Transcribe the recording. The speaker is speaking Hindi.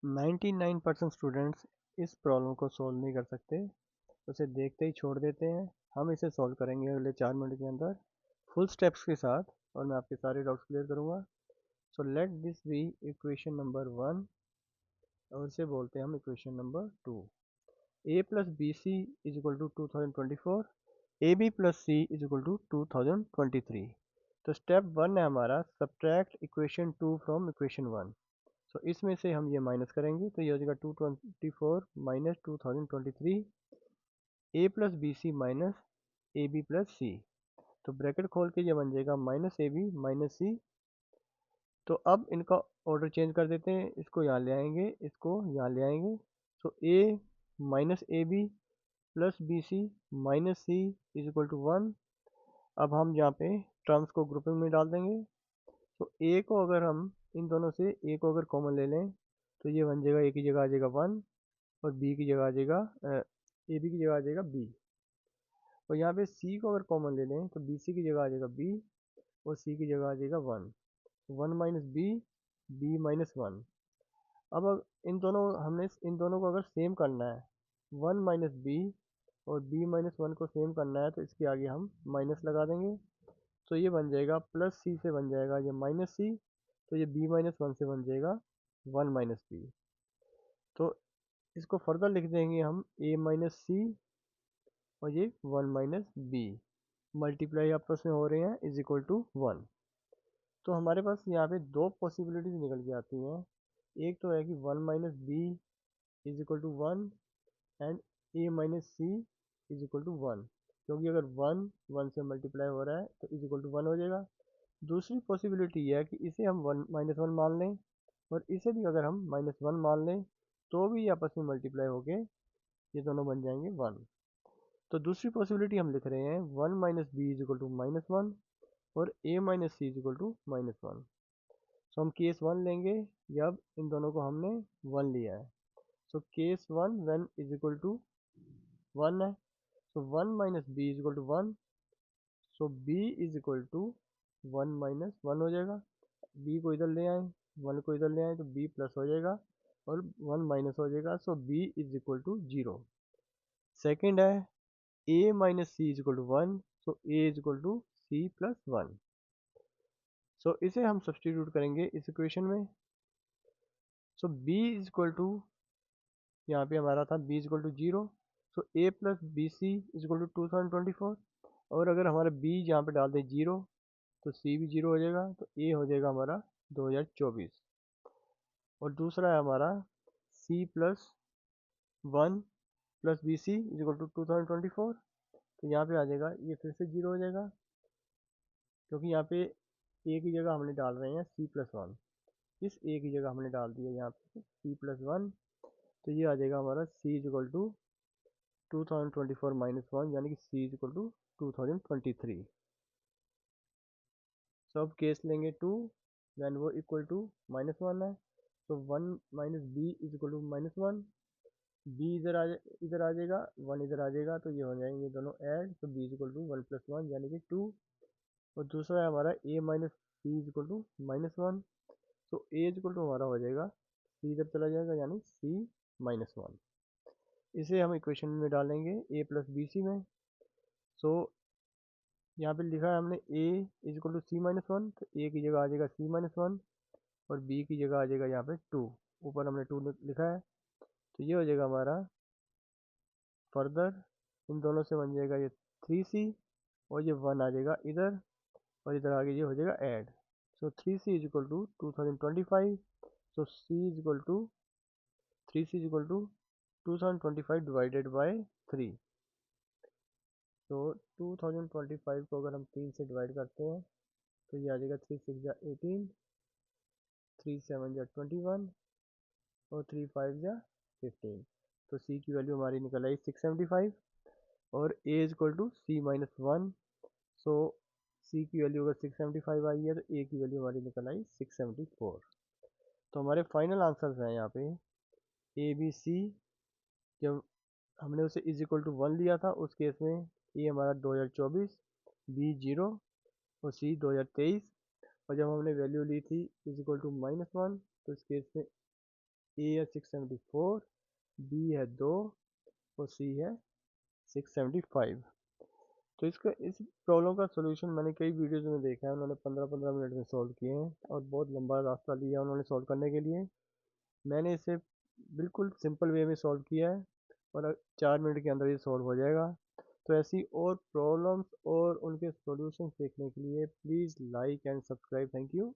99% स्टूडेंट्स इस प्रॉब्लम को सॉल्व नहीं कर सकते, उसे देखते ही छोड़ देते हैं। हम इसे सॉल्व करेंगे अगले 4 मिनट के अंदर फुल स्टेप्स के साथ, और मैं आपके सारे डाउट्स क्लियर करूँगा। So let this be equation number 1, और इसे बोलते हैं हम equation number 2। A plus B C is equal to 2024, a B plus c is equal to 2023। तो स्टेप 1 है हमारा, subtract equation 2 from equation 1। So इसमें से हम ये माइनस करेंगे, तो ये हो जाएगा 224 minus 2023, A plus B C minus A B plus C. तो ब्रैकेट खोल के ये बन जाएगा minus A B minus C. तो अब इनका ऑर्डर चेंज कर देते हैं, इसको यहाँ ले आएंगे, इसको यहाँ ले आएंगे। तो A minus A B plus B C minus C is equal to 1। अब हम यहाँ पे टर्म्स को ग्रुपिंग में डाल देंगे। तो ए को अगर हम इन दोनों से ए को अगर कॉमन ले लें, तो ये बन जाएगा, ए की जगह आ जाएगा 1, और बी की जगह आ जाएगा ए बी की जगह आ जाएगा बी। और यहाँ पे सी को अगर कॉमन ले लें, तो बी सी की जगह आ जाएगा बी, और सी की जगह आ जाएगा 1। 1 माइनस बी, बी माइनस 1। अब इन दोनों हमने इन दोनों को अगर सेम करना है, 1 माइनस बी और बी माइनस 1 को सेम करना है, तो इसके आगे हम माइनस लगा देंगे। तो ये बन जाएगा प्लस सी से बन जाएगा ये माइनस सी, तो ये बी माइनस 1 से बन जाएगा 1 माइनस बी। तो इसको फर्दर लिख देंगे हम ए माइनस सी, और ये 1 माइनस बी मल्टीप्लाई आपस में हो रहे हैं इज इक्वल टू 1। तो हमारे पास यहाँ पे दो पॉसिबिलिटीज निकल के आती हैं। एक तो है कि 1 minus B is equal to 1 and a minus C is equal to 1, क्योंकि अगर 1 1 से मल्टीप्लाई हो रहा है तो इज इक्वल टू 1 हो जाएगा। दूसरी पॉसिबिलिटी यह है कि इसे हम 1 माइनस 1 मान लें, और इसे भी अगर हम माइनस 1 मान लें, तो भी आपस में मल्टीप्लाई होके ये दोनों बन जाएंगे 1। तो दूसरी पॉसिबिलिटी हम लिख रहे हैं 1 minus B is equal to minus 1, और A minus C is equal to minus 1। So हम केस 1 लेंगे, जब इन दोनों को हमने 1 लिया है। So case 1 when is equal to 1 है। So 1 minus B is equal to 1। So B is equal to 1 minus 1 हो जाएगा। बी को इधर ले आए, 1 को इधर ले आए, तो बी प्लस हो जाएगा और 1 माइनस हो जाएगा। So B is equal to 0। Second है A minus C is equal to 1। So A is equal to C plus 1। So इसे हम सब्सटीट्यूट करेंगे इस इक्वेशन में। So B is equal to, यहाँ पे हमारा था B is equal to 0। So A plus B C is equal to 2024, और अगर हमारा बी यहाँ पे डाल दें 0, तो सी भी 0 हो जाएगा, तो ए हो जाएगा हमारा 2024। और दूसरा है हमारा c plus 1 plus B C is equal to 2024। तो यहाँ पे आ जाएगा, ये फिर से 0 हो जाएगा, क्योंकि यहाँ पे ए की जगह हमने डाल रहे हैं सी प्लस 1। इस ए की जगह हमने डाल दिया यहाँ पे सी प्लस 1। तो ये आ जाएगा हमारा सी इज इक्वल टू 2024 माइनस 1, यानी कि सी इज इक्वल टू 2023। सो अब केस लेंगे 2, वैन वो इक्वल टू माइनस 1 है। तो 1 minus B is equal to minus 1। B इधर आ जाएगा, 1 इधर आ जाएगा, तो ये हो जाएंगे दोनों ऐड। तो B is equal to 1 plus 1 यानी कि 2। और दूसरा है हमारा A minus C is equal to minus 1। तो ए इज इक्वल टू हमारा हो जाएगा, सी इधर चला जाएगा, यानी सी माइनस 1। इसे हम इक्वेशन में डालेंगे ए प्लस बी सी में। सो यहाँ पे लिखा है हमने A is equal to C minus 1, तो ए की जगह आ जाएगा सी माइनस 1, और बी की जगह आ जाएगा यहाँ पे 2। ऊपर हमने 2 लिखा है, तो ये हो जाएगा हमारा फर्दर, इन दोनों से बन जाएगा ये 3c, और ये 1 आ जाएगा इधर, और इधर आगे ये हो जाएगा add. So 3c is equal to 2025। So c is equal to 3c is equal to 2025 divided by 3। तो 2025 को अगर हम 3 से डिवाइड करते हैं, तो ये आ जाएगा 3 6 जा 18, 3 7 जा 21, और 3 5 जा 15। तो c की वैल्यू हमारी निकल आई 675, और a is equal to C minus 1। So c की वैल्यू अगर 675 आई है, तो a की वैल्यू हमारी निकल आई 674। तो हमारे फाइनल आंसर्स हैं यहाँ पे ए बी सी। जब हमने उसे इज इक्वल टू 1 लिया था, उस केस में ए हमारा 2024, बी 0, और सी 2023। और जब हमने वैल्यू ली थी इज इक्वल टू माइनस 1, तो इस केस में ए है 674, बी है 2 और सी है 675। तो इसका इस प्रॉब्लम का सोल्यूशन मैंने कई वीडियोज़ में देखा है, उन्होंने 15-15 मिनट में सॉल्व किए हैं और बहुत लंबा रास्ता लिया उन्होंने सॉल्व करने के लिए। मैंने इसे बिल्कुल सिंपल वे में सॉल्व किया है और 4 मिनट के अंदर ये सॉल्व हो जाएगा। तो ऐसी और प्रॉब्लम्स और उनके सॉल्यूशंस देखने के लिए please like and subscribe. Thank you.